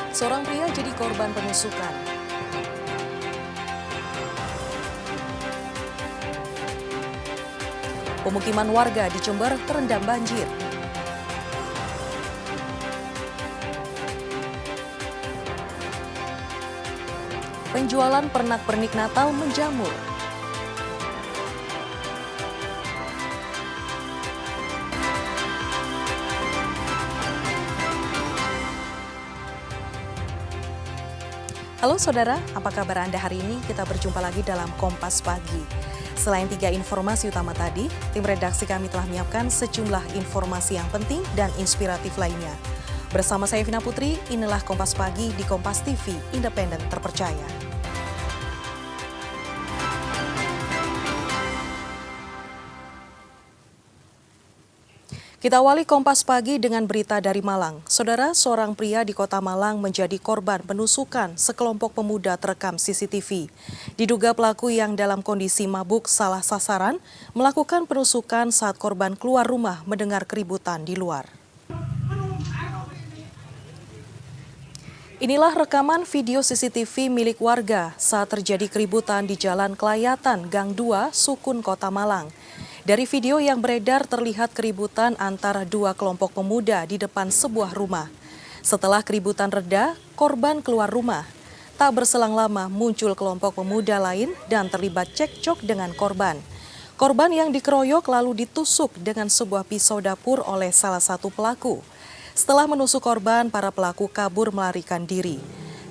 Seorang pria jadi korban penusukan. Pemukiman warga di Jember terendam banjir. Penjualan pernak-pernik Natal menjamur. Halo saudara, apa kabar Anda hari ini? Kita berjumpa lagi dalam Kompas Pagi. Selain 3 informasi utama tadi, tim redaksi kami telah menyiapkan sejumlah informasi yang penting dan inspiratif lainnya. Bersama saya Vina Putri, inilah Kompas Pagi di Kompas TV, independen terpercaya. Kita awali Kompas Pagi dengan berita dari Malang. Saudara, seorang pria di kota Malang menjadi korban penusukan sekelompok pemuda terekam CCTV. Diduga pelaku yang dalam kondisi mabuk salah sasaran melakukan penusukan saat korban keluar rumah mendengar keributan di luar. Inilah rekaman video CCTV milik warga saat terjadi keributan di Jalan Kelayatan, Gang 2, Sukun, Kota Malang. Dari video yang beredar terlihat keributan antara dua kelompok pemuda di depan sebuah rumah. Setelah keributan reda, korban keluar rumah. Tak berselang lama muncul kelompok pemuda lain dan terlibat cekcok dengan korban. Korban yang dikeroyok lalu ditusuk dengan sebuah pisau dapur oleh salah satu pelaku. Setelah menusuk korban, para pelaku kabur melarikan diri.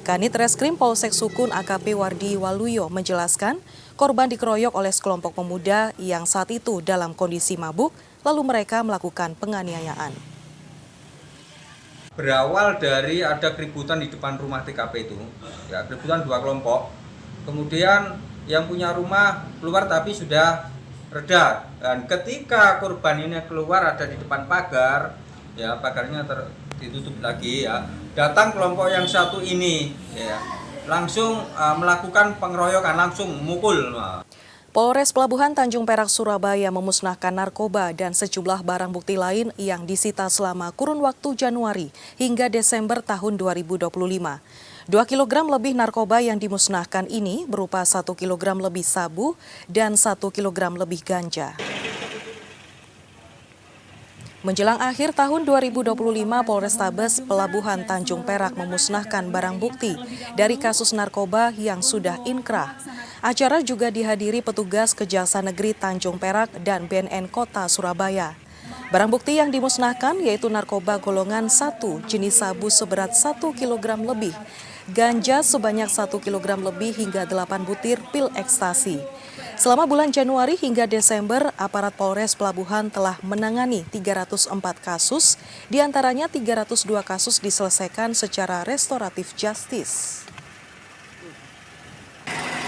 Kanit Reskrim Polsek Sukun AKP Wardi Waluyo menjelaskan, korban dikeroyok oleh sekelompok pemuda yang saat itu dalam kondisi mabuk, lalu mereka melakukan penganiayaan. Berawal dari ada keributan di depan rumah TKP itu, ya keributan dua kelompok. Kemudian yang punya rumah keluar tapi sudah reda. Dan ketika korban ini keluar ada di depan pagar, ya pagarnya ditutup lagi ya. Datang kelompok yang satu ini, ya langsung melakukan pengeroyokan, langsung memukul. Polres Pelabuhan Tanjung Perak Surabaya memusnahkan narkoba dan sejumlah barang bukti lain yang disita selama kurun waktu Januari hingga Desember tahun 2025. 2 kg lebih narkoba yang dimusnahkan ini berupa 1 kg lebih sabu dan 1 kg lebih ganja. Menjelang akhir tahun 2025, Polrestabes Pelabuhan Tanjung Perak memusnahkan barang bukti dari kasus narkoba yang sudah inkrah. Acara juga dihadiri petugas Kejaksaan Negeri Tanjung Perak dan BNN Kota Surabaya. Barang bukti yang dimusnahkan yaitu narkoba golongan 1 jenis sabu seberat 1 kg lebih, ganja sebanyak 1 kg lebih hingga 8 butir pil ekstasi. Selama bulan Januari hingga Desember, aparat Polres Pelabuhan telah menangani 304 kasus, diantaranya 302 kasus diselesaikan secara restoratif justice.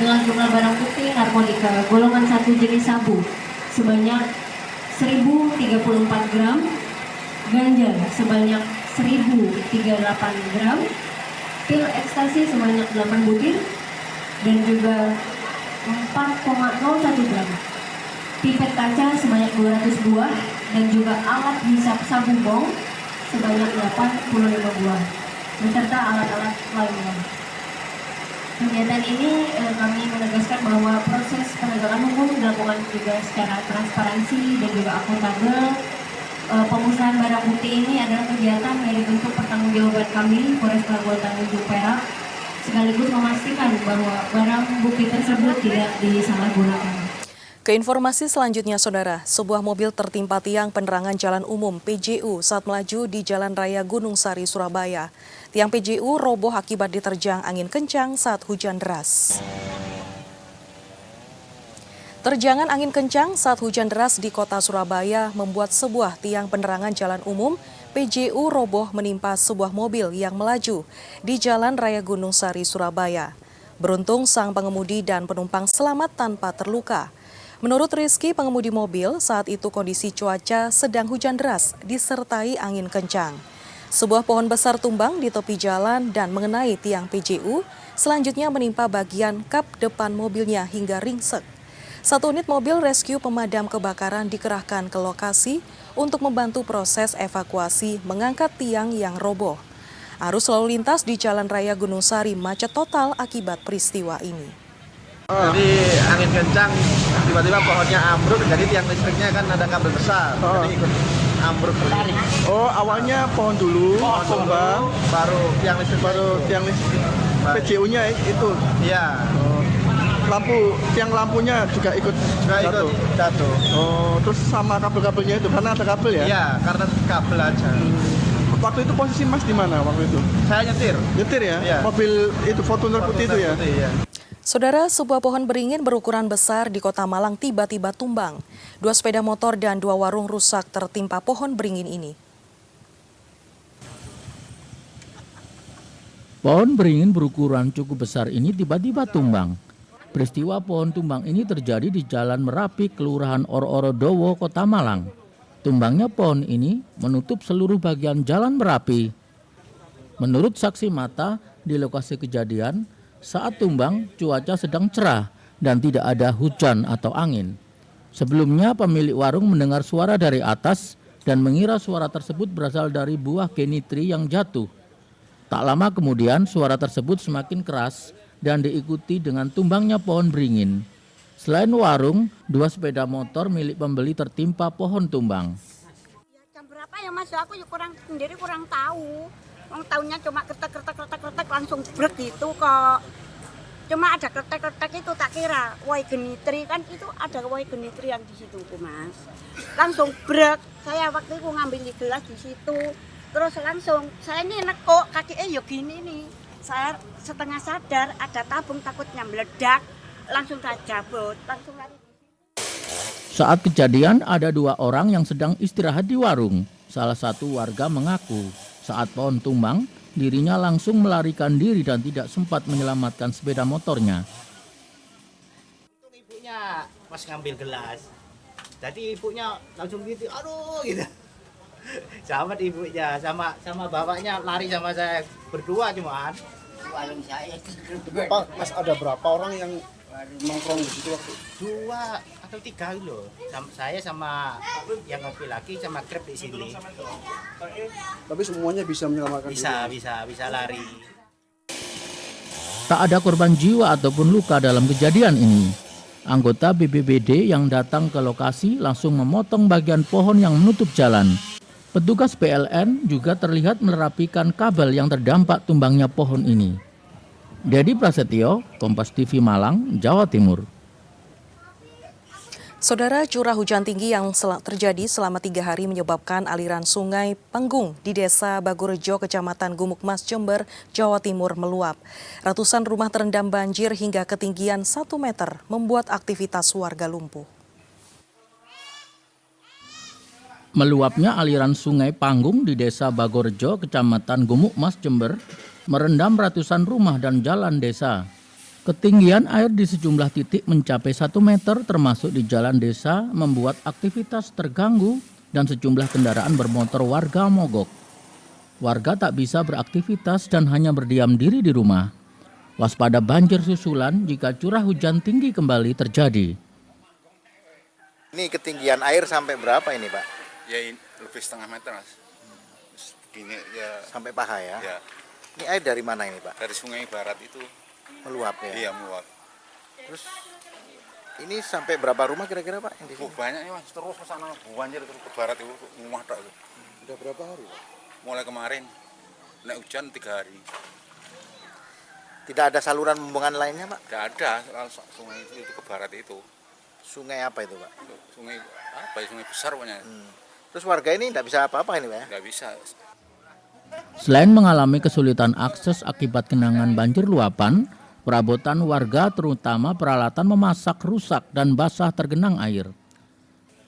Dengan jumlah barang bukti narkotika golongan 1 jenis sabu sebanyak 1034 gram, ganja sebanyak 1038 gram, pil ekstasi sebanyak 8 butir, dan juga 4,01 gram, pipet kaca sebanyak 200 buah, dan juga alat hisap sabu bong sebanyak 85 buah, beserta alat-alat lainnya. Kegiatan ini kami menegaskan bahwa proses penegakan hukum dilakukan juga secara transparansi dan juga akuntabel. Pemusnahan barang bukti ini adalah kegiatan dari bentuk pertanggungjawaban kami, Polres Pelabuhan Tanjung Perak, sekaligus memastikan bahwa barang bukti tersebut tidak disalahgunakan. Ke informasi selanjutnya, Saudara, sebuah mobil tertimpa tiang penerangan jalan umum PJU saat melaju di Jalan Raya Gunung Sari, Surabaya. Tiang PJU roboh akibat diterjang angin kencang saat hujan deras. Terjangan angin kencang saat hujan deras di kota Surabaya membuat sebuah tiang penerangan jalan umum PJU roboh menimpa sebuah mobil yang melaju di Jalan Raya Gunung Sari, Surabaya. Beruntung sang pengemudi dan penumpang selamat tanpa terluka. Menurut Rizky, pengemudi mobil, saat itu kondisi cuaca sedang hujan deras disertai angin kencang. Sebuah pohon besar tumbang di tepi jalan dan mengenai tiang PJU, selanjutnya menimpa bagian kap depan mobilnya hingga ringsek. 1 unit mobil rescue pemadam kebakaran dikerahkan ke lokasi untuk membantu proses evakuasi mengangkat tiang yang roboh. Arus lalu lintas di Jalan Raya Gunung Sari macet total akibat peristiwa ini. Jadi angin kencang, tiba-tiba pohonnya ambruk, jadi tiang listriknya kan ada kabel besar, jadi ikut ambruk. Oh, awalnya pohon dulu, tumbang, baru tiang listrik. PJU-nya itu. Iya. Tiang lampunya juga ikut jatuh. Oh, terus sama kabel-kabelnya itu karena ada kabel ya? Iya, karena kabel aja. Waktu itu posisi Mas di mana waktu itu? Saya nyetir. Nyetir ya? Iya. Mobil itu Fortuner putih itu ya? Iya. Saudara, sebuah pohon beringin berukuran besar di Kota Malang tiba-tiba tumbang. 2 sepeda motor dan 2 warung rusak tertimpa pohon beringin ini. Pohon beringin berukuran cukup besar ini tiba-tiba tumbang. Peristiwa pohon tumbang ini terjadi di Jalan Merapi, Kelurahan Oro-Oro-Dowo, Kota Malang. Tumbangnya pohon ini menutup seluruh bagian Jalan Merapi. Menurut saksi mata di lokasi kejadian, saat tumbang cuaca sedang cerah dan tidak ada hujan atau angin. Sebelumnya pemilik warung mendengar suara dari atas dan mengira suara tersebut berasal dari buah genitri yang jatuh. Tak lama kemudian suara tersebut semakin keras dan diikuti dengan tumbangnya pohon beringin. Selain warung, 2 sepeda motor milik pembeli tertimpa pohon tumbang. Ya, jam berapa ya Mas? Aku ya kurang tahu. Wong tahunya cuma kretek langsung brek gitu kok. Cuma ada kretek itu tak kira woi genitri, kan itu ada woi genitri yang di situ tuh Mas. Langsung brek. Saya waktu itu ngambil di gelas di situ. Terus langsung saya ini nekuk kakinya ya gini nih. Saya setengah sadar ada tabung takutnya meledak, langsung saya jabut, langsung lari. Saat kejadian ada 2 orang yang sedang istirahat di warung. Salah satu warga mengaku saat pohon tumbang dirinya langsung melarikan diri dan tidak sempat menyelamatkan sepeda motornya. Ibunya pas ngambil gelas, jadi ibunya langsung gitu, aduh gitu. Sama ibunya, sama bapaknya lari sama saya berdua cuman. Warung saya Pak, Mas ada berapa orang yang nongkrong di situ waktu? 2 atau 3 loh. Saya sama yang laki-laki sama Grab di sini. Tapi semuanya bisa menyelamatkan diri. Bisa lari. Tak ada korban jiwa ataupun luka dalam kejadian ini. Anggota BPBD yang datang ke lokasi langsung memotong bagian pohon yang menutup jalan. Petugas PLN juga terlihat menerapikan kabel yang terdampak tumbangnya pohon ini. Dedi Prasetyo, Kompas TV Malang, Jawa Timur. Saudara, curah hujan tinggi yang terjadi selama 3 hari menyebabkan aliran sungai Penggung di Desa Bagorejo, Kecamatan Gumukmas, Jember, Jawa Timur meluap. Ratusan rumah terendam banjir hingga ketinggian 1 meter, membuat aktivitas warga lumpuh. Meluapnya aliran sungai Panggung di Desa Bagorejo, Kecamatan Gumukmas, Jember, merendam ratusan rumah dan jalan desa. Ketinggian air di sejumlah titik mencapai 1 meter termasuk di jalan desa membuat aktivitas terganggu dan sejumlah kendaraan bermotor warga mogok. Warga tak bisa beraktivitas dan hanya berdiam diri di rumah. Waspada banjir susulan jika curah hujan tinggi kembali terjadi. Ini ketinggian air sampai berapa ini Pak? Ya lebih setengah meter Mas. Begini ya. Sampai paha ya? Ya. Ini air dari mana ini Pak? Dari Sungai Barat itu. Meluap ya? Iya meluap. Terus ini sampai berapa rumah kira-kira Pak? Yang di sini? Banyak ya Mas, terus ke sana banjir terus ke barat itu rumah tak itu. Udah berapa hari Pak? Mulai kemarin naik hujan 3 hari. Tidak ada saluran pembuangan lainnya Pak? Tidak ada, sungai itu ke barat itu. Sungai apa itu Pak? Sungai apa ya, sungai besar pokoknya. Terus warga ini tidak bisa apa-apa ini Pak ya? Nggak bisa. Selain mengalami kesulitan akses akibat genangan banjir luapan, perabotan warga terutama peralatan memasak rusak dan basah tergenang air.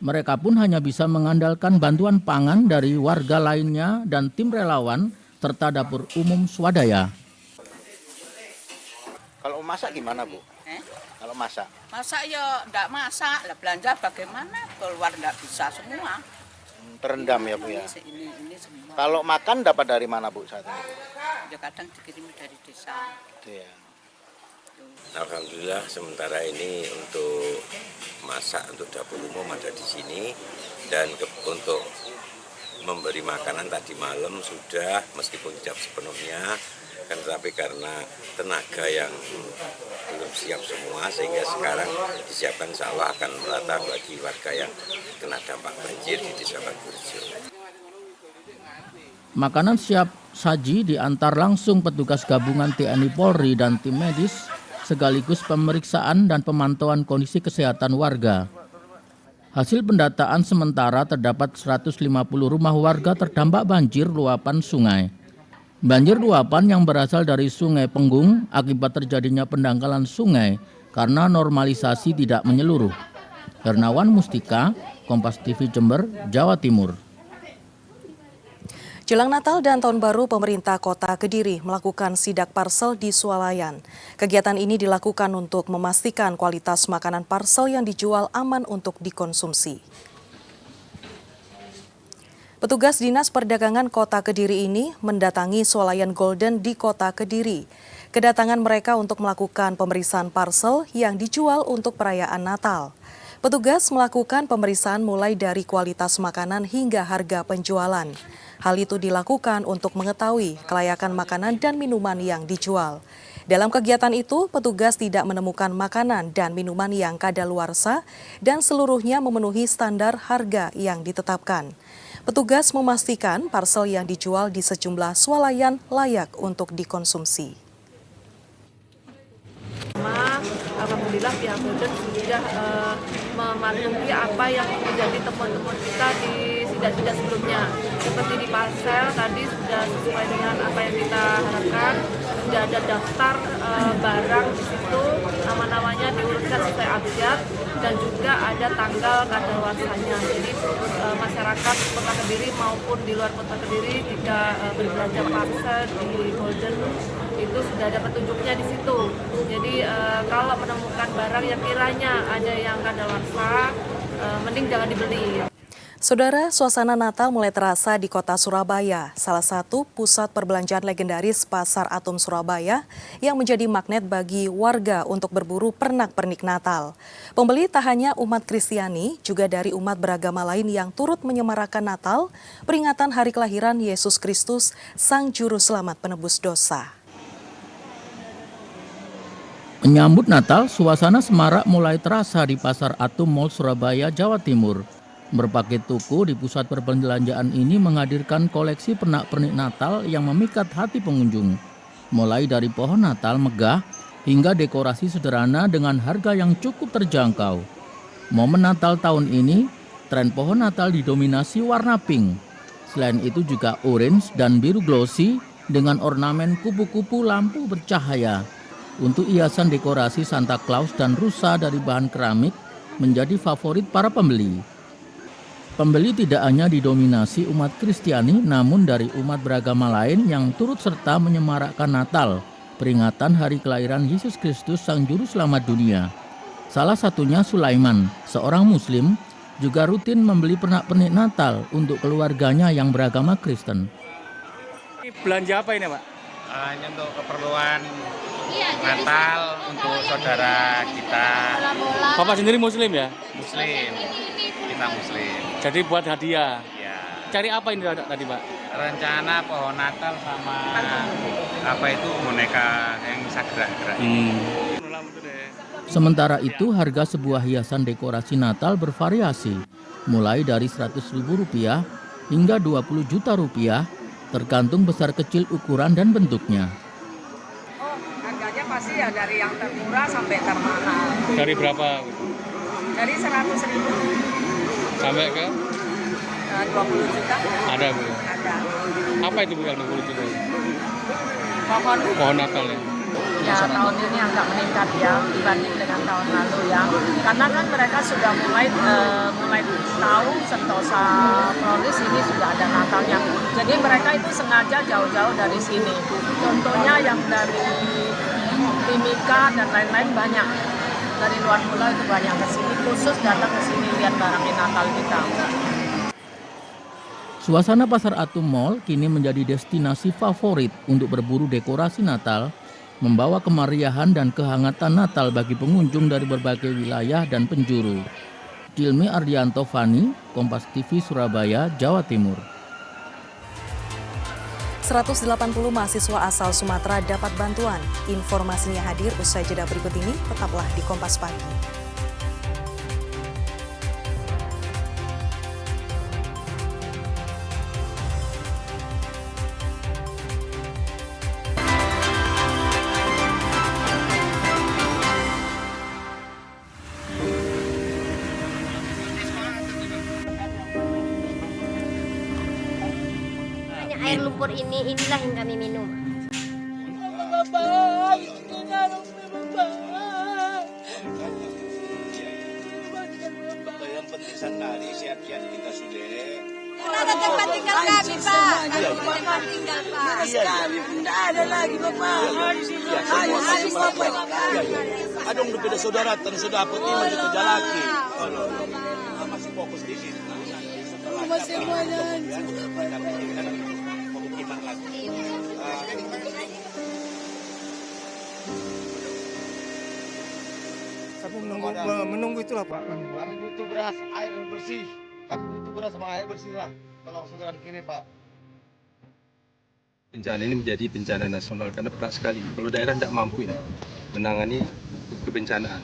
Mereka pun hanya bisa mengandalkan bantuan pangan dari warga lainnya dan tim relawan serta dapur umum swadaya. Kalau masak gimana Bu? Kalau masak? Masak ya enggak masak, lah belanja bagaimana? Keluar enggak bisa semua. Terendam ya Bu ya? Ini semua. Kalau makan dapat dari mana Bu saat ini? Ya kadang dikirim dari desa. Iya. Alhamdulillah sementara ini untuk masak untuk dapur umum ada di sini dan untuk memberi makanan tadi malam sudah, meskipun tidak sepenuhnya, kan tapi karena tenaga yang belum siap semua, sehingga sekarang disiapkan insya Allah akan merata bagi warga yang kena dampak banjir di Desa Bangurjo. Makanan siap saji diantar langsung petugas gabungan TNI Polri dan tim medis, sekaligus pemeriksaan dan pemantauan kondisi kesehatan warga. Hasil pendataan sementara terdapat 150 rumah warga terdampak banjir luapan sungai. Banjir luapan yang berasal dari Sungai Penggung akibat terjadinya pendangkalan sungai karena normalisasi tidak menyeluruh. Hernawan Mustika, Kompas TV Jember, Jawa Timur. Jelang Natal dan Tahun Baru, pemerintah Kota Kediri melakukan sidak parsel di swalayan. Kegiatan ini dilakukan untuk memastikan kualitas makanan parsel yang dijual aman untuk dikonsumsi. Petugas Dinas Perdagangan Kota Kediri ini mendatangi swalayan Golden di Kota Kediri. Kedatangan mereka untuk melakukan pemeriksaan parsel yang dijual untuk perayaan Natal. Petugas melakukan pemeriksaan mulai dari kualitas makanan hingga harga penjualan. Hal itu dilakukan untuk mengetahui kelayakan makanan dan minuman yang dijual. Dalam kegiatan itu, petugas tidak menemukan makanan dan minuman yang kadaluarsa dan seluruhnya memenuhi standar harga yang ditetapkan. Petugas memastikan parsel yang dijual di sejumlah swalayan layak untuk dikonsumsi. Alhamdulillah pihak Golden sudah mematuhi apa yang menjadi temuan-temuan kita di sidak-sidak sebelumnya. Seperti di parsel tadi sudah sesuai dengan apa yang kita harapkan. Sudah ada daftar barang di situ, nama-namanya diurutkan sesuai abjad dan juga ada tanggal kadaluarsanya. Jadi masyarakat Kota Kediri maupun di luar Kota Kediri jika berbelanja parsel di Golden itu sudah ada petunjuknya di situ. Jadi kalau menemukan barang yang kiranya ada yang kadaluarsa, mending jangan dibeli. Saudara, suasana Natal mulai terasa di kota Surabaya, salah satu pusat perbelanjaan legendaris Pasar Atom Surabaya yang menjadi magnet bagi warga untuk berburu pernak-pernik Natal. Pembeli tak hanya umat Kristiani, juga dari umat beragama lain yang turut menyemarakan Natal, peringatan hari kelahiran Yesus Kristus, Sang Juru Selamat Penebus Dosa. Menyambut Natal, suasana semarak mulai terasa di Pasar Atom Mall Surabaya, Jawa Timur. Berbagai toko di pusat perbelanjaan ini menghadirkan koleksi pernak-pernik Natal yang memikat hati pengunjung. Mulai dari pohon Natal megah hingga dekorasi sederhana dengan harga yang cukup terjangkau. Momen Natal tahun ini, tren pohon Natal didominasi warna pink. Selain itu juga orange dan biru glossy dengan ornamen kupu-kupu lampu bercahaya. Untuk hiasan dekorasi Santa Claus dan rusa dari bahan keramik menjadi favorit para pembeli. Pembeli tidak hanya didominasi umat Kristiani, namun dari umat beragama lain yang turut serta menyemarakkan Natal, peringatan hari kelahiran Yesus Kristus Sang Juru Selamat dunia. Salah satunya Sulaiman, seorang Muslim, juga rutin membeli pernak-pernik Natal untuk keluarganya yang beragama Kristen. Belanja apa ini, Pak? Ini untuk keperluan Natal untuk saudara kita. Bapak sendiri Muslim ya? Muslim, kita Muslim. Jadi buat hadiah? Ya. Cari apa ini tadi, Pak? Rencana pohon Natal sama apa itu boneka yang bisa gerak-gerak. Sementara itu harga sebuah hiasan dekorasi Natal bervariasi, mulai dari Rp100.000 hingga Rp20 juta, tergantung besar kecil ukuran dan bentuknya. Oh, harganya pasti ya dari yang termurah sampai termahal. Dari berapa? Dari 100.000 sampai ke 20 juta. Ada, Bu? Ada. Apa itu, Bu, yang 20 juta? Pohon Natal ya? Ya, tahun ini agak meningkat ya dibanding dengan tahun lalu ya. Karena kan mereka sudah mulai tahu Sentosa Flores ini sudah ada Natalnya. Jadi mereka itu sengaja jauh-jauh dari sini. Contohnya yang dari Timika dan lain-lain banyak. Dari luar pulau itu banyak ke sini, khusus datang ke sini lihat barangnya Natal kita. Suasana Pasar Atom Mall kini menjadi destinasi favorit untuk berburu dekorasi Natal, membawa kemeriahan dan kehangatan Natal bagi pengunjung dari berbagai wilayah dan penjuru. Cilmi Ardianto Fani, Kompas TV Surabaya, Jawa Timur. 180 mahasiswa asal Sumatera dapat bantuan. Informasinya hadir usai jeda berikut ini, tetaplah di Kompas Pagi. Air lumpur inilah yang kami minum. Yang penting sandali siap-siap kita sudah. Ada tempat tinggal kami, Pak. Ada tempat tinggal, Pak. Tidak ada lagi, Bapak. Ada yang berbeda saudara, dan sudah dapat ini kita jalaki. Masih fokus di sini. Masih pemukiman lagi. Kami menunggu itulah Pak. Kami butuh beras, air bersih. Kami butuh beras sama air bersih lah. Tolong saudara kini Pak. Bencana ini menjadi bencana nasional karena berat sekali. Kalau daerah tidak mampu ya menangani kebencanaan.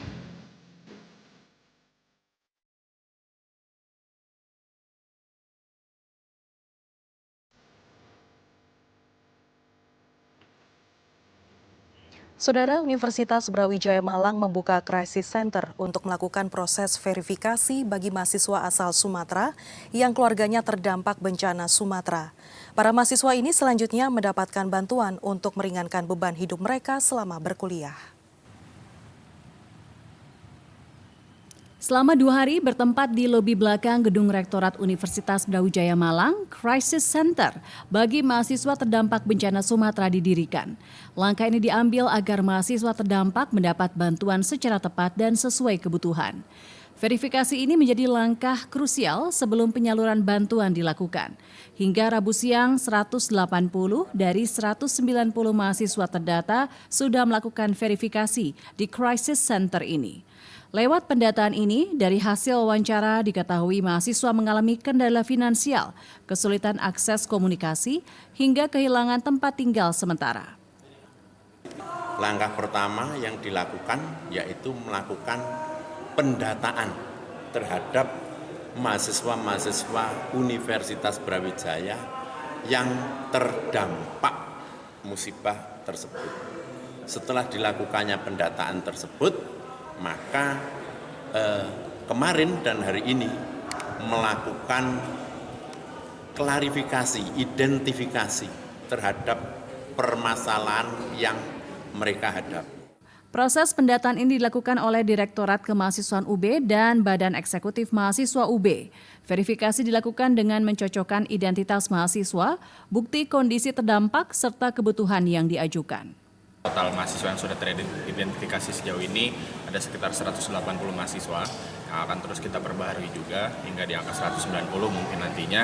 Saudara, Universitas Brawijaya Malang membuka Crisis Center untuk melakukan proses verifikasi bagi mahasiswa asal Sumatera yang keluarganya terdampak bencana Sumatera. Para mahasiswa ini selanjutnya mendapatkan bantuan untuk meringankan beban hidup mereka selama berkuliah. Selama 2 hari bertempat di lobi belakang Gedung Rektorat Universitas Brawijaya Malang, Crisis Center bagi mahasiswa terdampak bencana Sumatera didirikan. Langkah ini diambil agar mahasiswa terdampak mendapat bantuan secara tepat dan sesuai kebutuhan. Verifikasi ini menjadi langkah krusial sebelum penyaluran bantuan dilakukan. Hingga Rabu siang, 180 dari 190 mahasiswa terdata sudah melakukan verifikasi di Crisis Center ini. Lewat pendataan ini, dari hasil wawancara diketahui mahasiswa mengalami kendala finansial, kesulitan akses komunikasi, hingga kehilangan tempat tinggal sementara. Langkah pertama yang dilakukan yaitu melakukan pendataan terhadap mahasiswa-mahasiswa Universitas Brawijaya yang terdampak musibah tersebut. Setelah dilakukannya pendataan tersebut, maka kemarin dan hari ini melakukan klarifikasi, identifikasi terhadap permasalahan yang mereka hadapi. Proses pendataan ini dilakukan oleh Direktorat Kemahasiswaan UB dan Badan Eksekutif Mahasiswa UB. Verifikasi dilakukan dengan mencocokkan identitas mahasiswa, bukti kondisi terdampak, serta kebutuhan yang diajukan. Total mahasiswa yang sudah teridentifikasi sejauh ini ada sekitar 180 mahasiswa yang akan terus kita perbaharui juga hingga di angka 190 mungkin nantinya.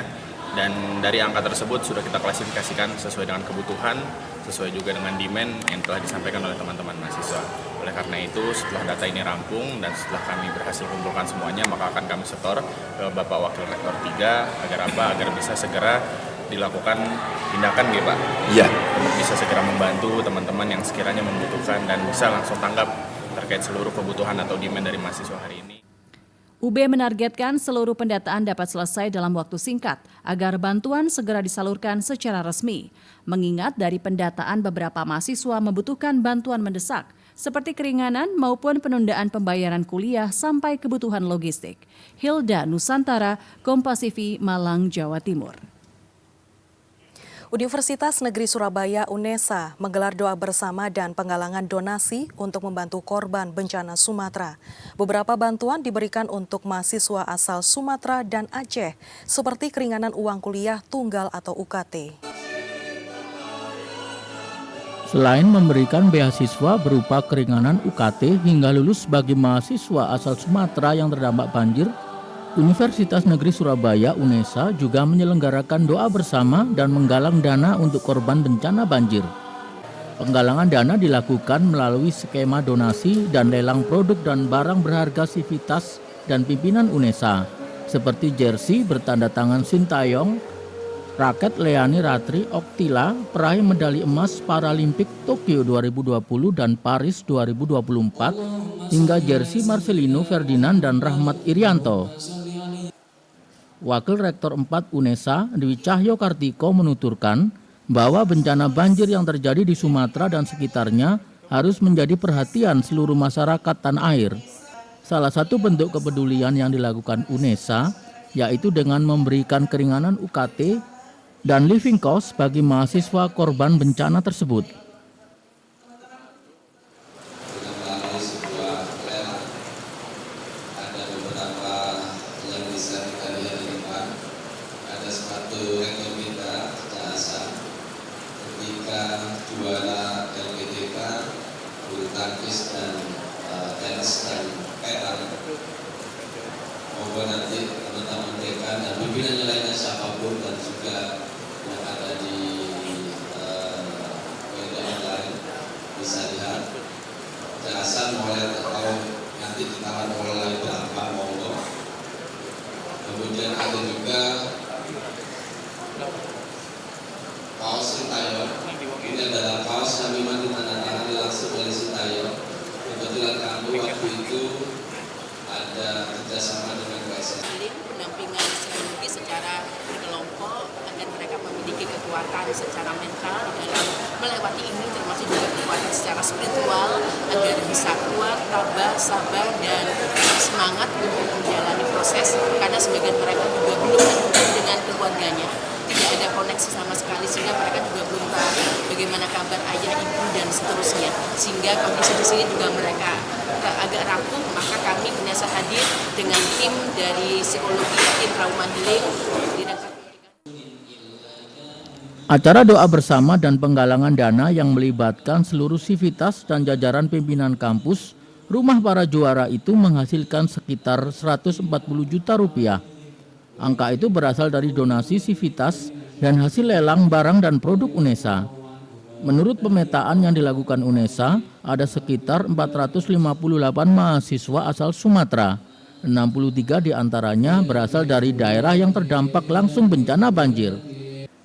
Dan dari angka tersebut sudah kita klasifikasikan sesuai dengan kebutuhan, sesuai juga dengan demand yang telah disampaikan oleh teman-teman mahasiswa. Oleh karena itu, setelah data ini rampung dan setelah kami berhasil kumpulkan semuanya, maka akan kami setor ke Bapak Wakil Rektor 3 agar apa? Agar bisa segera dilakukan tindakan ya Pak? Iya. Untuk bisa segera membantu teman-teman yang sekiranya membutuhkan dan bisa langsung tanggap terkait seluruh kebutuhan atau demand dari mahasiswa hari ini. UB menargetkan seluruh pendataan dapat selesai dalam waktu singkat agar bantuan segera disalurkan secara resmi. Mengingat dari pendataan beberapa mahasiswa membutuhkan bantuan mendesak seperti keringanan maupun penundaan pembayaran kuliah sampai kebutuhan logistik. Hilda Nusantara, Kompas TV, Malang, Jawa Timur. Universitas Negeri Surabaya UNESA menggelar doa bersama dan penggalangan donasi untuk membantu korban bencana Sumatera. Beberapa bantuan diberikan untuk mahasiswa asal Sumatera dan Aceh, seperti keringanan uang kuliah tunggal atau UKT. Selain memberikan beasiswa berupa keringanan UKT hingga lulus bagi mahasiswa asal Sumatera yang terdampak banjir, Universitas Negeri Surabaya UNESA juga menyelenggarakan doa bersama dan menggalang dana untuk korban bencana banjir. Penggalangan dana dilakukan melalui skema donasi dan lelang produk dan barang berharga sivitas dan pimpinan UNESA, seperti jersey bertanda tangan Sintayong, Raket Leani Ratri Oktila peraih medali emas Paralimpik Tokyo 2020 dan Paris 2024 hingga jersey Marcelino Ferdinand dan Rahmat Irianto. Wakil Rektor 4 UNESA, Dwi Cahyo Kartiko menuturkan bahwa bencana banjir yang terjadi di Sumatera dan sekitarnya harus menjadi perhatian seluruh masyarakat tanah air. Salah satu bentuk kepedulian yang dilakukan UNESA yaitu dengan memberikan keringanan UKT dan living cost bagi mahasiswa korban bencana tersebut. Ada beberapa yang bisa kita lihat di depan. Ada sepatu rektor kita, Hasan, ketika juara LPTK, bulu tangkis dan tenis dan peran. Moga nanti teman-teman dekan dan pimpinannya lainnya siapapun dan juga yang ada di media lain bisa lihat. Hasan mulai tahu nanti kita akan mulai berapa monggo. Kemudian ada juga kaos Sintayong. Ini adalah kaos yang memang ditandatangani langsung oleh Sintayong. Kebetulan kami waktu itu ada kerjasama dengan PSSI. Pendampingan psikologi secara berkelompok agar mereka memiliki kekuatan secara mental dalam melewati ini, termasuk juga kekuatan secara spiritual agar bisa kuat, tabah, sabar dan semangat untuk menjalani proses, karena sebagian mereka juga belum terhubung dengan keluarganya, tidak ada koneksi sama sekali, sehingga mereka juga belum tahu bagaimana kabar ayah, ibu dan seterusnya, sehingga kondisi di sini juga mereka agak rapuh. Maka kami UNESA hadir dengan tim dari psikologi, tim trauma healing. Acara doa bersama dan penggalangan dana yang melibatkan seluruh sivitas dan jajaran pimpinan kampus Rumah Para Juara itu menghasilkan sekitar 140 juta rupiah. Angka itu berasal dari donasi sivitas dan hasil lelang barang dan produk UNESA. Menurut pemetaan yang dilakukan UNESA, ada sekitar 458 mahasiswa asal Sumatera. 63 diantaranya berasal dari daerah yang terdampak langsung bencana banjir.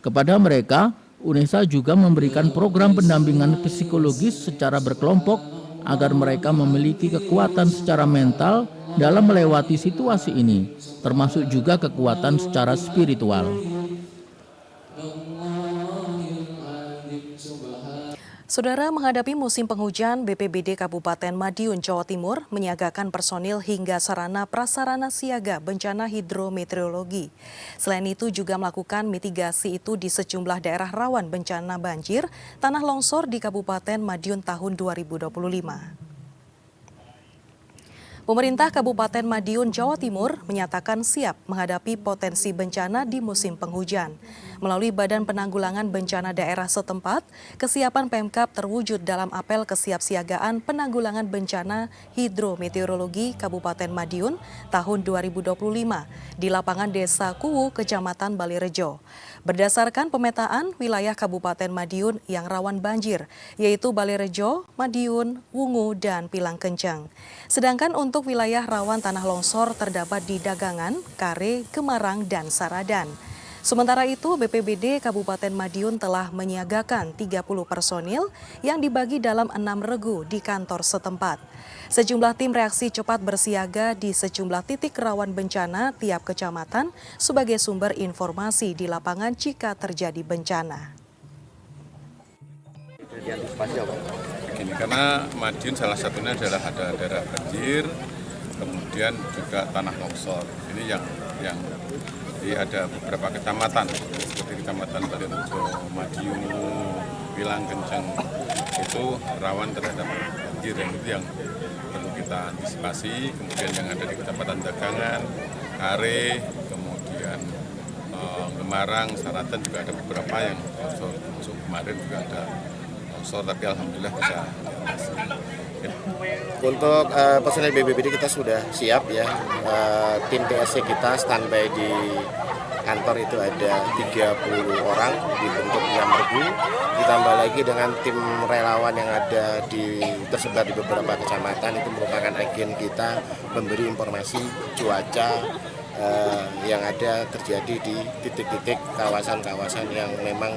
Kepada mereka, UNESA juga memberikan program pendampingan psikologis secara berkelompok agar mereka memiliki kekuatan secara mental dalam melewati situasi ini, termasuk juga kekuatan secara spiritual. Saudara, menghadapi musim penghujan, BPBD Kabupaten Madiun, Jawa Timur menyiagakan personil hingga sarana prasarana siaga bencana hidrometeorologi. Selain itu juga melakukan mitigasi itu di sejumlah daerah rawan bencana banjir, tanah longsor di Kabupaten Madiun tahun 2025. Pemerintah Kabupaten Madiun, Jawa Timur menyatakan siap menghadapi potensi bencana di musim penghujan. Melalui Badan Penanggulangan Bencana Daerah setempat, kesiapan Pemkab terwujud dalam apel kesiapsiagaan penanggulangan bencana hidrometeorologi Kabupaten Madiun tahun 2025 di lapangan Desa Kuwu, Kecamatan Balirejo. Berdasarkan pemetaan wilayah Kabupaten Madiun yang rawan banjir, yaitu Balirejo, Madiun, Wungu, dan Pilang Kencang. Sedangkan untuk wilayah rawan tanah longsor terdapat di Dagangan, Kare, Gemarang, dan Saradan. Sementara itu, BPBD Kabupaten Madiun telah menyiagakan 30 personil yang dibagi dalam 6 regu di kantor setempat. Sejumlah tim reaksi cepat bersiaga di sejumlah titik rawan bencana tiap kecamatan sebagai sumber informasi di lapangan jika terjadi bencana. Begini, karena Madiun salah satunya adalah ada daerah banjir, kemudian juga tanah longsor. Ini yang ada beberapa kecamatan seperti Kecamatan Balirejo, Madiun, Pilang Kencang itu rawan terhadap banjir, yang itu yang perlu kita antisipasi. Kemudian yang ada di Kecamatan Dagangan, Kare, kemudian Gemarang, Saradan juga ada beberapa yang longsor. Termasuk kemarin juga ada longsor, tapi alhamdulillah bisa diatasi. Untuk personel BPBD kita sudah siap ya. Tim TSC kita standby di kantor itu ada 30 orang dibentuk 6 regu. Ditambah lagi dengan tim relawan yang ada tersebar di beberapa kecamatan, itu merupakan agen kita memberi informasi cuaca, yang ada terjadi di titik-titik kawasan-kawasan yang memang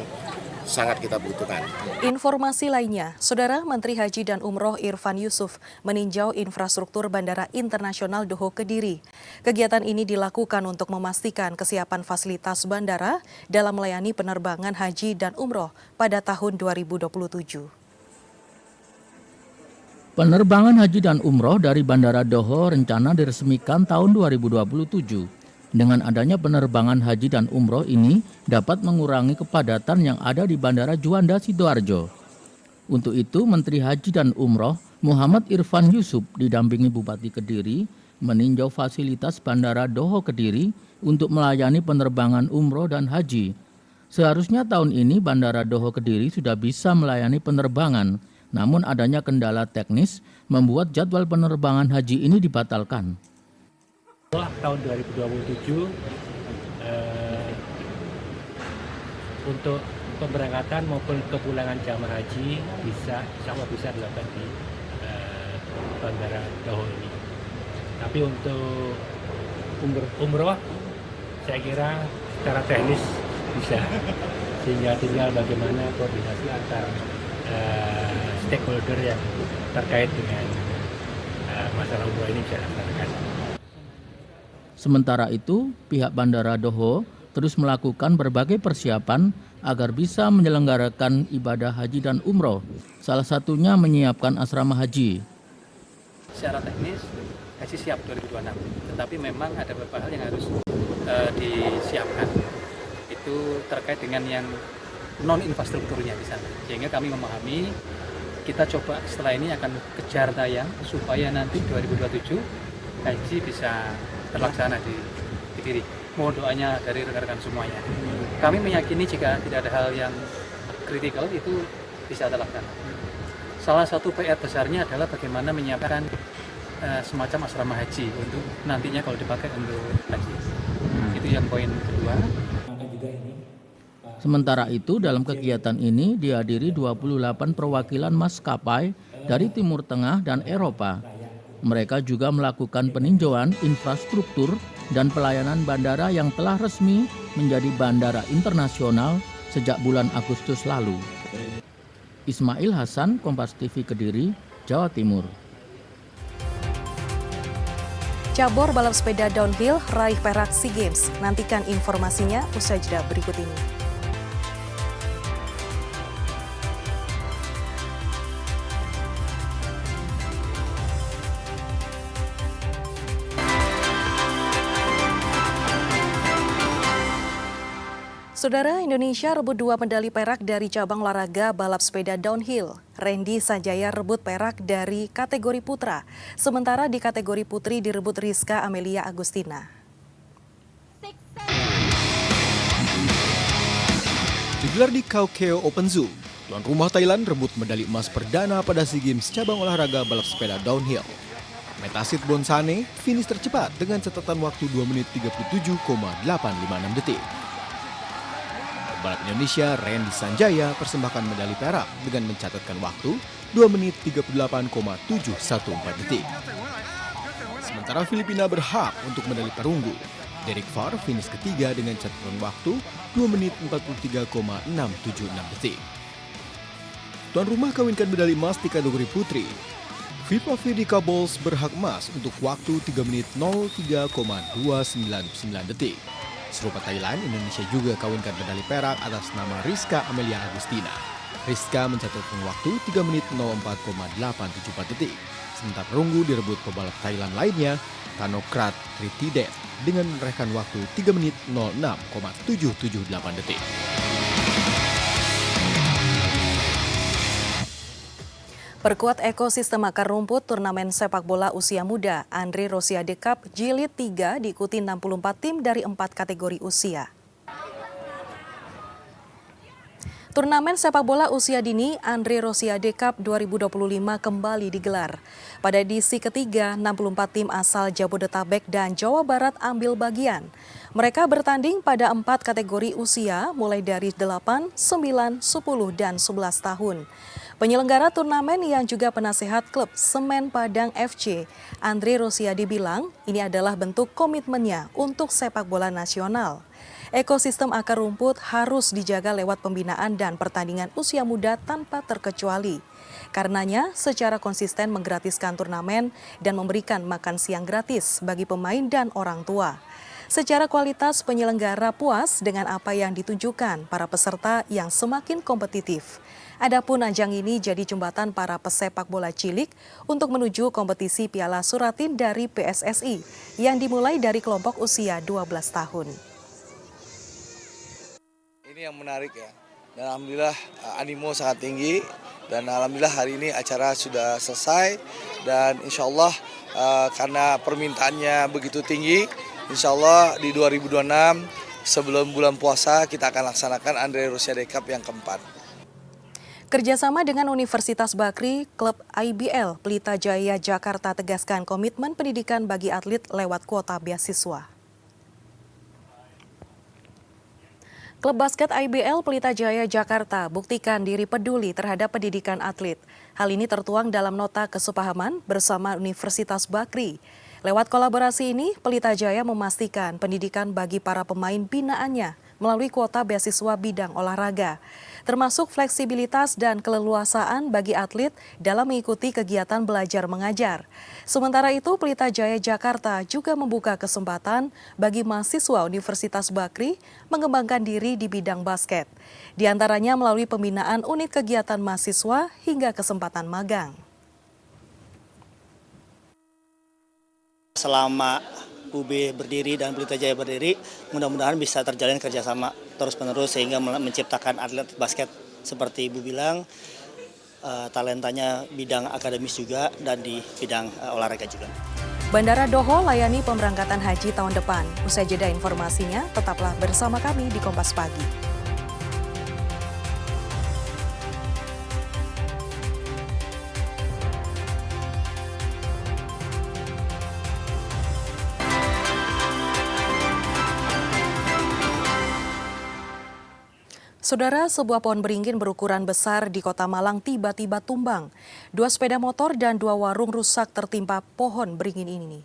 sangat kita butuhkan. Informasi lainnya, Saudara Menteri Haji dan Umroh Irfan Yusuf meninjau infrastruktur Bandara Internasional Doho Kediri. Kegiatan ini dilakukan untuk memastikan kesiapan fasilitas bandara dalam melayani penerbangan haji dan umroh pada tahun 2027. Penerbangan haji dan umroh dari Bandara Doho rencana diresmikan tahun 2027. Dengan adanya penerbangan haji dan umroh ini dapat mengurangi kepadatan yang ada di Bandara Juanda Sidoarjo. Untuk itu, Menteri Haji dan Umroh Muhammad Irfan Yusuf didampingi Bupati Kediri meninjau fasilitas Bandara Doho Kediri untuk melayani penerbangan umroh dan haji. Seharusnya tahun ini Bandara Doho Kediri sudah bisa melayani penerbangan, namun adanya kendala teknis membuat jadwal penerbangan haji ini dibatalkan. Tahun 2027 untuk pemberangkatan maupun kepulangan jamaah haji insya Allah bisa dilakukan di Bandara Doho ini. Tapi untuk umroh saya kira secara teknis bisa, sehingga tinggal bagaimana koordinasi antar stakeholder yang terkait dengan masalah umroh ini bisa dilaksanakan. Sementara itu, pihak Bandara Doho terus melakukan berbagai persiapan agar bisa menyelenggarakan ibadah haji dan umroh, salah satunya menyiapkan asrama haji. Secara teknis, haji siap 2026, tetapi memang ada beberapa hal yang harus disiapkan. Itu terkait dengan yang non-infrastrukturnya di sana, sehingga kami memahami, kita coba setelah ini akan kejar tayang supaya nanti 2027 haji bisa terlaksana di Kediri. Mohon doanya dari rekan-rekan semuanya. Kami meyakini jika tidak ada hal yang kritikal itu bisa terlaksana. Salah satu PR besarnya adalah bagaimana menyiapkan semacam asrama haji untuk nantinya kalau dipakai untuk haji. Itu yang poin kedua. Sementara itu, dalam kegiatan ini dihadiri 28 perwakilan maskapai dari Timur Tengah dan Eropa. Mereka juga melakukan peninjauan infrastruktur dan pelayanan bandara yang telah resmi menjadi bandara internasional sejak bulan Agustus lalu. Ismail Hasan, Kompas TV Kediri, Jawa Timur. Cabur balap sepeda downhill raih perak SEA Games. Nantikan informasinya usai jeda berikut ini. Saudara, Indonesia rebut 2 medali perak dari cabang olahraga balap sepeda downhill. Randy Sanjaya rebut perak dari kategori putra, sementara di kategori putri direbut Rizka Amelia Agustina. Digelar di Khao Keo Open Zoo, tuan rumah Thailand rebut medali emas perdana pada SEA Games cabang olahraga balap sepeda downhill. Metasit Bonsane finish tercepat dengan catatan waktu 2 menit 37,856 detik. Balap Indonesia Randy Sanjaya persembahkan medali perak dengan mencatatkan waktu 2 menit 38,714 detik. Sementara Filipina berhak untuk medali perunggu. Derek Farr finish ketiga dengan catatan waktu 2 menit 43,676 detik. Tuan rumah kawinkan medali emas di kategori putri. Vipa Vidika Bowles berhak emas untuk waktu 3 menit 03,299 detik. Serupa Thailand, Indonesia juga kawinkan medali perak atas nama Rizka Amelia Agustina. Rizka mencatatkan waktu 3 menit 04,874 detik. Sementara perunggu direbut pebalap Thailand lainnya, Tanokrat Tritidet, dengan menorehkan waktu 3 menit 06,778 detik. Perkuat ekosistem akar rumput turnamen sepak bola usia muda Andre Rosiade Cup Jilid 3 diikuti 64 tim dari 4 kategori usia. Turnamen sepak bola usia dini Andre Rosiade Cup 2025 kembali digelar. Pada edisi ketiga, 64 tim asal Jabodetabek dan Jawa Barat ambil bagian. Mereka bertanding pada 4 kategori usia mulai dari 8, 9, 10, dan 11 tahun. Penyelenggara turnamen yang juga penasehat klub Semen Padang FC, Andre Rosiade bilang ini adalah bentuk komitmennya untuk sepak bola nasional. Ekosistem akar rumput harus dijaga lewat pembinaan dan pertandingan usia muda tanpa terkecuali. Karenanya, secara konsisten menggratiskan turnamen dan memberikan makan siang gratis bagi pemain dan orang tua. Secara kualitas penyelenggara puas dengan apa yang ditunjukkan para peserta yang semakin kompetitif. Adapun ajang ini jadi jembatan para pesepak bola cilik untuk menuju kompetisi Piala Suratin dari PSSI yang dimulai dari kelompok usia 12 tahun. Ini yang menarik ya, dan alhamdulillah animo sangat tinggi, dan alhamdulillah hari ini acara sudah selesai, dan insya Allah karena permintaannya begitu tinggi, insya Allah di 2026 sebelum bulan puasa kita akan laksanakan Andre Rosiade Cup yang keempat. Kerjasama dengan Universitas Bakri, klub IBL Pelita Jaya Jakarta tegaskan komitmen pendidikan bagi atlet lewat kuota beasiswa. Klub basket IBL Pelita Jaya Jakarta buktikan diri peduli terhadap pendidikan atlet. Hal ini tertuang dalam nota kesepahaman bersama Universitas Bakri. Lewat kolaborasi ini, Pelita Jaya memastikan pendidikan bagi para pemain binaannya melalui kuota beasiswa bidang olahraga, termasuk fleksibilitas dan keleluasaan bagi atlet dalam mengikuti kegiatan belajar mengajar. Sementara itu, Pelita Jaya Jakarta juga membuka kesempatan bagi mahasiswa Universitas Bakri mengembangkan diri di bidang basket, di antaranya melalui pembinaan unit kegiatan mahasiswa hingga kesempatan magang. Selama UB berdiri dan Pelita Jaya berdiri, mudah-mudahan bisa terjalin kerjasama terus-menerus sehingga menciptakan atlet basket seperti Ibu bilang, talentanya bidang akademis juga dan di bidang olahraga juga. Bandara Doho layani pemberangkatan haji tahun depan. Usai jeda informasinya, tetaplah bersama kami di Kompas Pagi. Saudara, sebuah pohon beringin berukuran besar di Kota Malang tiba-tiba tumbang. 2 sepeda motor dan 2 warung rusak tertimpa pohon beringin ini.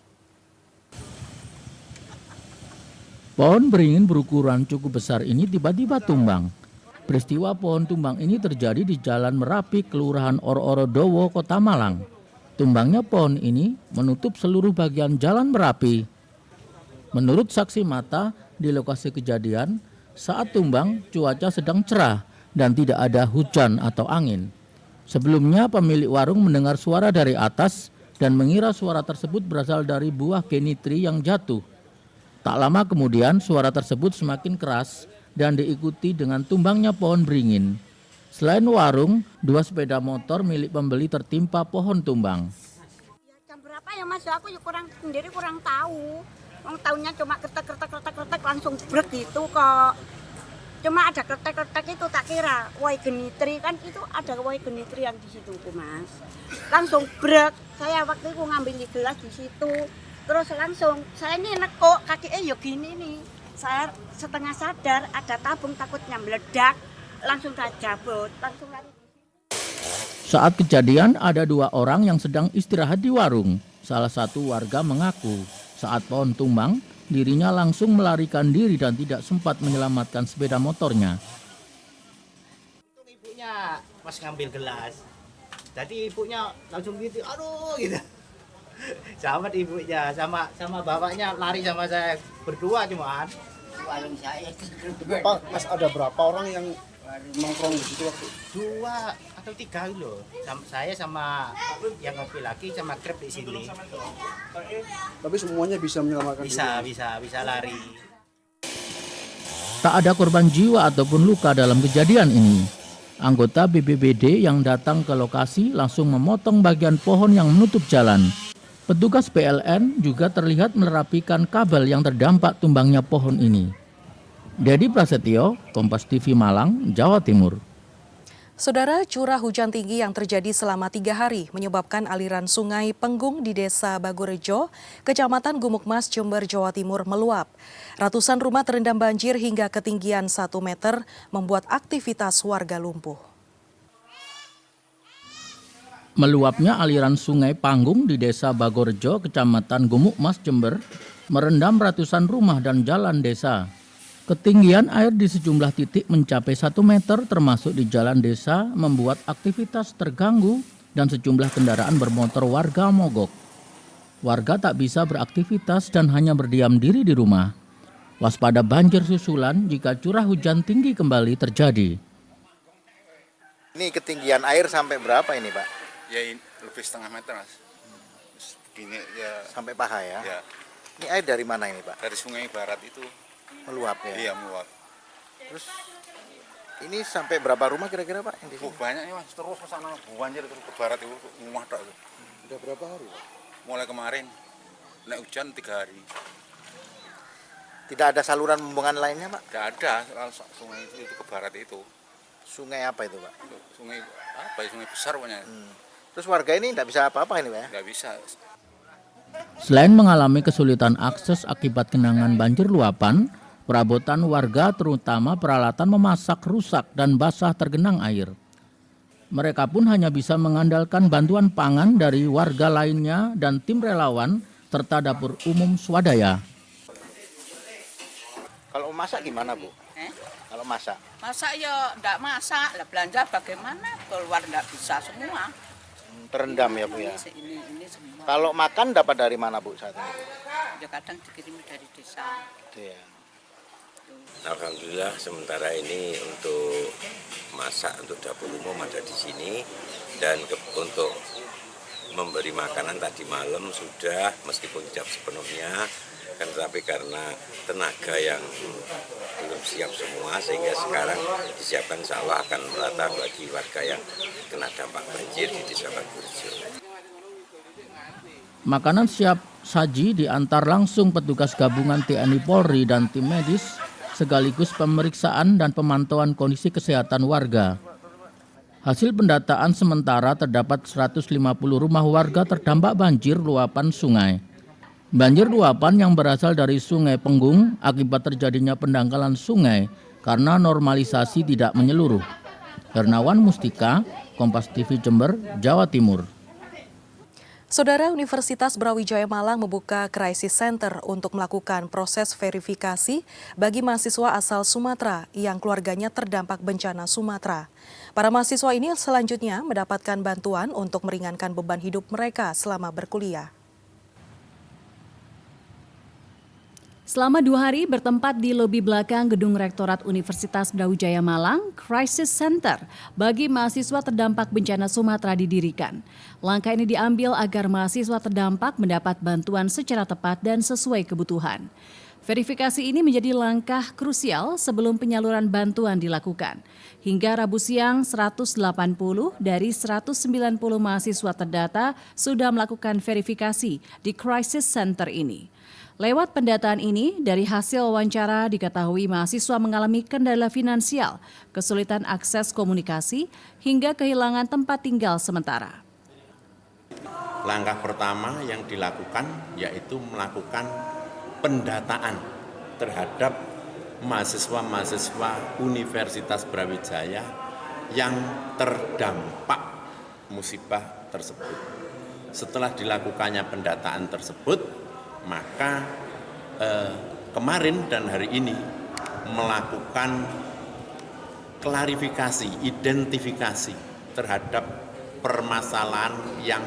Pohon beringin berukuran cukup besar ini tiba-tiba tumbang. Peristiwa pohon tumbang ini terjadi di Jalan Merapi, Kelurahan Oro-Oro-Dowo, Kota Malang. Tumbangnya pohon ini menutup seluruh bagian Jalan Merapi. Menurut saksi mata di lokasi kejadian, saat tumbang, cuaca sedang cerah dan tidak ada hujan atau angin. Sebelumnya, pemilik warung mendengar suara dari atas dan mengira suara tersebut berasal dari buah genitri yang jatuh. Tak lama kemudian, suara tersebut semakin keras dan diikuti dengan tumbangnya pohon beringin. Selain warung, 2 sepeda motor milik pembeli tertimpa pohon tumbang. Jam berapa ya Mas? Aku kurang tahu. Tahunnya cuma kretek langsung brek gitu kok. Cuma ada kretek itu tak kira woi genitri, kan itu ada woi genitri yang di situ Mas. Langsung brek. Saya waktu itu ngambil gelas di situ. Terus langsung saya ini nekuk kakinya ya gini nih. Saya setengah sadar ada tabung takutnya meledak. Langsung saya jabut, langsung lari. Saat kejadian ada 2 orang yang sedang istirahat di warung. Salah satu warga mengaku saat pohon tumbang, dirinya langsung melarikan diri dan tidak sempat menyelamatkan sepeda motornya. Ibunya pas ngambil gelas, jadi ibunya langsung gitu, aduh gitu. Sama ibunya, sama bapaknya lari sama saya berdua cuman. Pak, Mas ada berapa orang yang nongkrong di situ waktu? 2 atau 3 loh. Saya sama yang ngopi lagi sama Grab di sini. Tapi semuanya bisa menyelamatkan diri. Bisa lari. Tak ada korban jiwa ataupun luka dalam kejadian ini. Anggota BPBD yang datang ke lokasi langsung memotong bagian pohon yang menutup jalan. Petugas PLN juga terlihat merapikan kabel yang terdampak tumbangnya pohon ini. Dedi Prasetyo, Kompas TV Malang, Jawa Timur. Saudara, curah hujan tinggi yang terjadi selama 3 hari menyebabkan aliran sungai Penggung di Desa Bagorejo, Kecamatan Gumukmas, Jember, Jawa Timur meluap. Ratusan rumah terendam banjir hingga ketinggian 1 meter, membuat aktivitas warga lumpuh. Meluapnya aliran sungai Panggung di Desa Bagorejo, Kecamatan Gumukmas, Jember, merendam ratusan rumah dan jalan desa. Ketinggian air di sejumlah titik mencapai 1 meter termasuk di jalan desa membuat aktivitas terganggu dan sejumlah kendaraan bermotor warga mogok. Warga tak bisa beraktivitas dan hanya berdiam diri di rumah. Waspada banjir susulan jika curah hujan tinggi kembali terjadi. Ini ketinggian air sampai berapa ini, Pak? Ya lebih setengah meter, Mas. Begini ya. Sampai paha ya? Ya. Ini air dari mana ini, Pak? Dari Sungai Barat itu. Meluap ya? Iya, meluap. Terus ini sampai berapa rumah kira-kira, Pak? Yang di sini? Banyak ya, Mas. Terus ke sana banjir terus ke barat itu rumah tak itu. Udah berapa hari, Pak? Mulai kemarin naik hujan 3 hari. Tidak ada saluran pembuangan lainnya, Pak? Tidak ada, sungai itu ke barat itu. Sungai apa itu, Pak? Sungai apa ya? Sungai besar pokoknya. Terus warga ini tidak bisa apa-apa ini, Pak? Tidak bisa. Selain mengalami kesulitan akses akibat genangan banjir luapan, perabotan warga terutama peralatan memasak rusak dan basah tergenang air. Mereka pun hanya bisa mengandalkan bantuan pangan dari warga lainnya dan tim relawan serta dapur umum swadaya. Kalau masak gimana, Bu? Kalau masak? Masak ya enggak masak, lah belanja bagaimana? Keluar enggak bisa semua. Terendam ya, Bu ya? Ini semua. Kalau makan dapat dari mana, Bu, saat ini? Ya kadang dikirim dari desa. Iya. Alhamdulillah sementara ini untuk masak untuk dapur umum ada di sini dan untuk memberi makanan tadi malam sudah meskipun tidak sepenuhnya kan tetapi karena tenaga yang belum siap semua sehingga sekarang disiapkan insya Allah akan merata bagi warga yang kena dampak banjir di Desa Bagorejo. Makanan siap saji diantar langsung petugas gabungan TNI Polri dan tim medis sekaligus pemeriksaan dan pemantauan kondisi kesehatan warga. Hasil pendataan sementara terdapat 150 rumah warga terdampak banjir luapan sungai. Banjir luapan yang berasal dari Sungai Penggung akibat terjadinya pendangkalan sungai karena normalisasi tidak menyeluruh. Hernawan Mustika, Kompas TV Jember, Jawa Timur. Saudara, Universitas Brawijaya Malang membuka Crisis Center untuk melakukan proses verifikasi bagi mahasiswa asal Sumatera yang keluarganya terdampak bencana Sumatera. Para mahasiswa ini selanjutnya mendapatkan bantuan untuk meringankan beban hidup mereka selama berkuliah. Selama 2 hari bertempat di lobi belakang Gedung Rektorat Universitas Brawijaya Malang, Crisis Center bagi mahasiswa terdampak bencana Sumatera didirikan. Langkah ini diambil agar mahasiswa terdampak mendapat bantuan secara tepat dan sesuai kebutuhan. Verifikasi ini menjadi langkah krusial sebelum penyaluran bantuan dilakukan. Hingga Rabu siang, 180 dari 190 mahasiswa terdata sudah melakukan verifikasi di Crisis Center ini. Lewat pendataan ini, dari hasil wawancara diketahui mahasiswa mengalami kendala finansial, kesulitan akses komunikasi, hingga kehilangan tempat tinggal sementara. Langkah pertama yang dilakukan yaitu melakukan pendataan terhadap mahasiswa-mahasiswa Universitas Brawijaya yang terdampak musibah tersebut. Setelah dilakukannya pendataan tersebut, maka kemarin dan hari ini melakukan klarifikasi, identifikasi terhadap permasalahan yang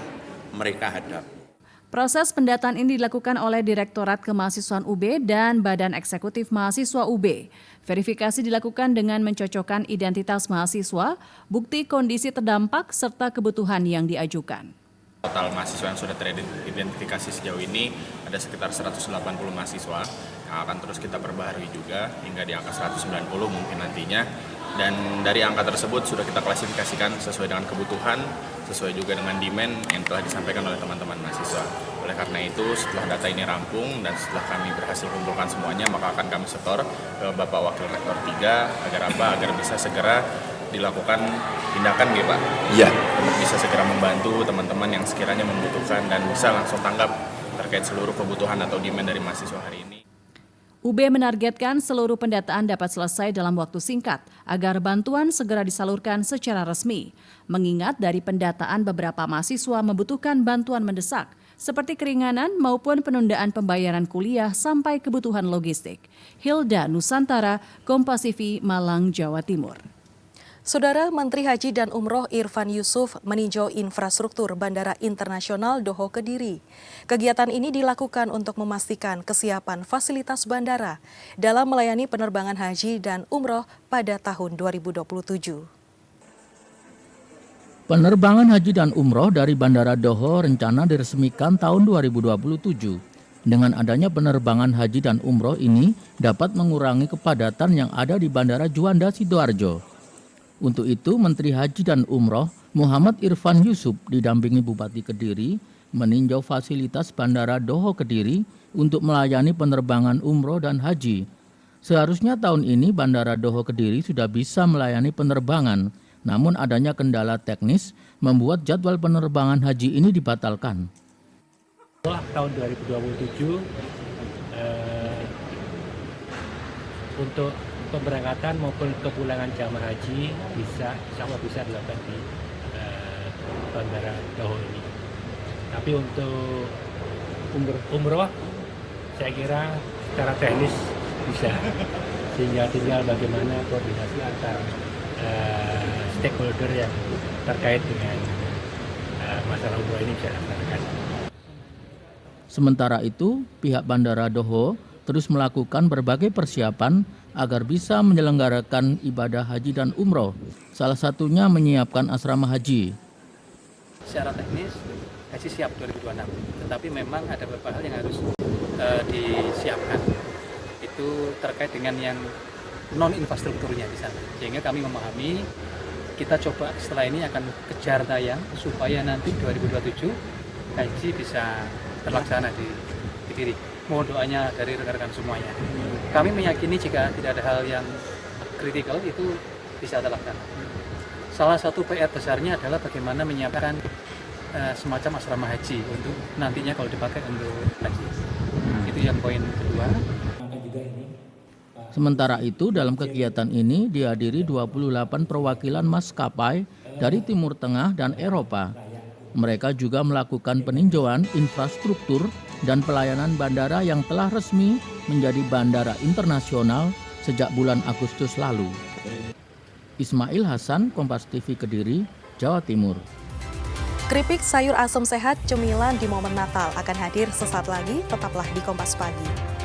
mereka hadapi. Proses pendataan ini dilakukan oleh Direktorat Kemahasiswaan UB dan Badan Eksekutif Mahasiswa UB. Verifikasi dilakukan dengan mencocokkan identitas mahasiswa, bukti kondisi terdampak, serta kebutuhan yang diajukan. Total mahasiswa yang sudah teridentifikasi sejauh ini ada sekitar 180 mahasiswa yang akan terus kita perbaharui juga hingga di angka 190 mungkin nantinya. Dan dari angka tersebut sudah kita klasifikasikan sesuai dengan kebutuhan, sesuai juga dengan demand yang telah disampaikan oleh teman-teman mahasiswa. Oleh karena itu, setelah data ini rampung dan setelah kami berhasil kumpulkan semuanya, maka akan kami setor ke Bapak Wakil Rektor 3 agar apa? Agar bisa segera dilakukan tindakan gitu Pak? Iya. Untuk bisa segera membantu teman-teman yang sekiranya membutuhkan dan bisa langsung tanggap terkait seluruh kebutuhan atau demand dari mahasiswa hari ini. UB menargetkan seluruh pendataan dapat selesai dalam waktu singkat agar bantuan segera disalurkan secara resmi. Mengingat dari pendataan beberapa mahasiswa membutuhkan bantuan mendesak seperti keringanan maupun penundaan pembayaran kuliah sampai kebutuhan logistik. Hilda Nusantara, Kompas TV, Malang, Jawa Timur. Saudara Menteri Haji dan Umroh Irfan Yusuf meninjau infrastruktur Bandara Internasional Doho Kediri. Kegiatan ini dilakukan untuk memastikan kesiapan fasilitas bandara dalam melayani penerbangan haji dan umroh pada tahun 2027. Penerbangan haji dan umroh dari Bandara Doho rencana diresmikan tahun 2027. Dengan adanya penerbangan haji dan umroh ini dapat mengurangi kepadatan yang ada di Bandara Juanda Sidoarjo. Untuk itu, Menteri Haji dan Umroh Muhammad Irfan Yusuf didampingi Bupati Kediri meninjau fasilitas Bandara Doho Kediri untuk melayani penerbangan umroh dan haji. Seharusnya tahun ini Bandara Doho Kediri sudah bisa melayani penerbangan, namun adanya kendala teknis membuat jadwal penerbangan haji ini dibatalkan. Tahun 2027 untuk pemberangkatan maupun kepulangan jamaah haji insya Allah bisa dilakukan di Bandara Doho ini. Tapi untuk umroh saya kira secara teknis bisa, sehingga tinggal bagaimana koordinasi antar stakeholder yang terkait dengan masalah umroh ini bisa dilaksanakan. Sementara itu, pihak Bandara Doho terus melakukan berbagai persiapan agar bisa menyelenggarakan ibadah haji dan umroh, salah satunya menyiapkan asrama haji. Secara teknis, haji siap 2026, tetapi memang ada beberapa hal yang harus disiapkan. Itu terkait dengan yang non-infrastrukturnya di sana. Sehingga kami memahami, kita coba setelah ini akan kejar tayang supaya nanti 2027 haji bisa terlaksana di Kediri. Mohon doanya dari rekan-rekan semuanya. Kami meyakini jika tidak ada hal yang kritikal itu bisa terlaksana. Salah satu PR besarnya adalah bagaimana menyiapkan semacam asrama haji untuk nantinya kalau dipakai untuk haji. Itu yang poin kedua. Sementara itu, dalam kegiatan ini dihadiri 28 perwakilan maskapai dari Timur Tengah dan Eropa. Mereka juga melakukan peninjauan infrastruktur dan pelayanan bandara yang telah resmi menjadi bandara internasional sejak bulan Agustus lalu. Ismail Hasan, Kompas TV Kediri, Jawa Timur. Keripik sayur asam sehat cemilan di momen Natal akan hadir sesaat lagi, tetaplah di Kompas Pagi.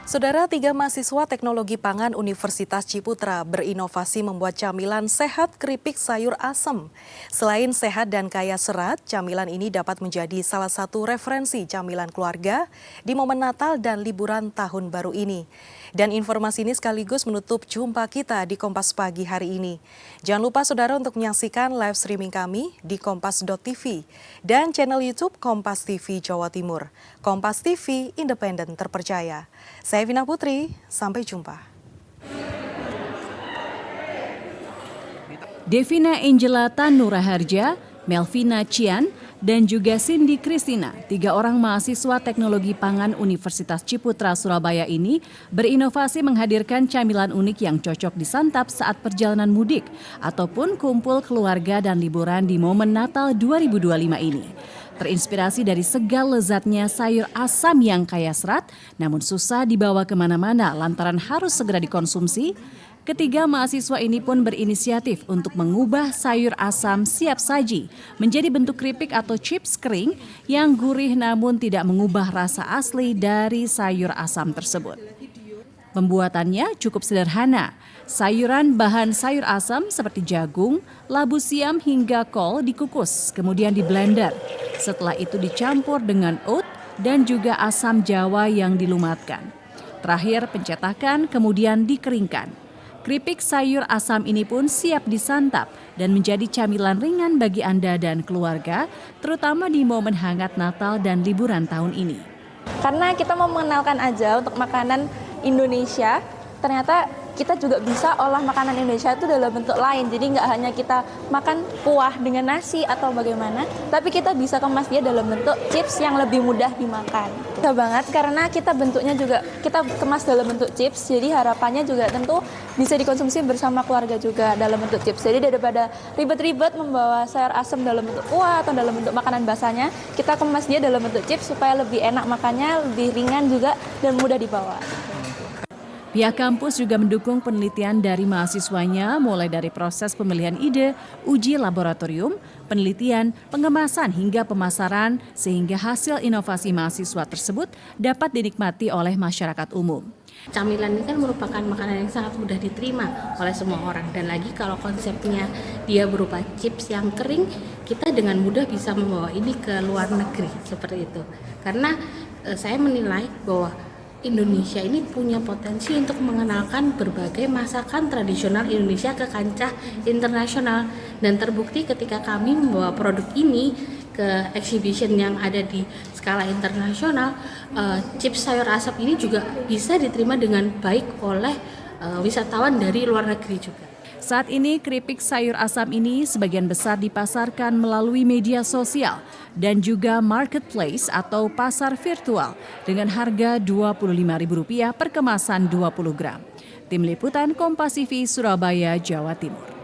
Saudara, 3 mahasiswa teknologi pangan Universitas Ciputra berinovasi membuat camilan sehat keripik sayur asem. Selain sehat dan kaya serat, camilan ini dapat menjadi salah satu referensi camilan keluarga di momen Natal dan liburan tahun baru ini. Dan informasi ini sekaligus menutup jumpa kita di Kompas Pagi hari ini. Jangan lupa saudara untuk menyaksikan live streaming kami di kompas.tv dan channel YouTube Kompas TV Jawa Timur. Kompas TV, independen terpercaya. Saya Vina Putri, sampai jumpa. Devina Angela Tanura Harja, Melvina Cian, dan juga Cindy Christina, 3 orang mahasiswa teknologi pangan Universitas Ciputra Surabaya ini berinovasi menghadirkan camilan unik yang cocok disantap saat perjalanan mudik ataupun kumpul keluarga dan liburan di momen Natal 2025 ini. Terinspirasi dari segal lezatnya sayur asam yang kaya serat, namun susah dibawa kemana-mana lantaran harus segera dikonsumsi, ketiga mahasiswa ini pun berinisiatif untuk mengubah sayur asam siap saji menjadi bentuk keripik atau chips kering yang gurih namun tidak mengubah rasa asli dari sayur asam tersebut. Pembuatannya cukup sederhana. Sayuran bahan sayur asam seperti jagung, labu siam hingga kol dikukus, kemudian di blender. Setelah itu dicampur dengan oat dan juga asam jawa yang dilumatkan. Terakhir pencetakan kemudian dikeringkan. Keripik sayur asam ini pun siap disantap dan menjadi camilan ringan bagi Anda dan keluarga, terutama di momen hangat Natal dan liburan tahun ini. Karena kita mau mengenalkan aja untuk makanan Indonesia, ternyata kita juga bisa olah makanan Indonesia itu dalam bentuk lain. Jadi nggak hanya kita makan kuah dengan nasi atau bagaimana, tapi kita bisa kemas dia dalam bentuk chips yang lebih mudah dimakan. Bisa banget karena kita bentuknya juga kita kemas dalam bentuk chips, jadi harapannya juga tentu bisa dikonsumsi bersama keluarga juga dalam bentuk chips. Jadi daripada ribet-ribet membawa sayur asam dalam bentuk kuah atau dalam bentuk makanan basahnya, kita kemas dia dalam bentuk chips supaya lebih enak makannya, lebih ringan juga dan mudah dibawa. Pihak kampus juga mendukung penelitian dari mahasiswanya mulai dari proses pemilihan ide, uji laboratorium, penelitian, pengemasan hingga pemasaran sehingga hasil inovasi mahasiswa tersebut dapat dinikmati oleh masyarakat umum. Camilan ini kan merupakan makanan yang sangat mudah diterima oleh semua orang, dan lagi kalau konsepnya dia berupa chips yang kering, kita dengan mudah bisa membawa ini ke luar negeri seperti itu. Karena saya menilai bahwa Indonesia ini punya potensi untuk mengenalkan berbagai masakan tradisional Indonesia ke kancah internasional, dan terbukti ketika kami membawa produk ini ke exhibition yang ada di skala internasional, chips sayur asap ini juga bisa diterima dengan baik oleh wisatawan dari luar negeri juga. Saat ini keripik sayur asam ini sebagian besar dipasarkan melalui media sosial dan juga marketplace atau pasar virtual dengan harga Rp25.000 per kemasan 20 gram. Tim Liputan Kompas TV Surabaya, Jawa Timur.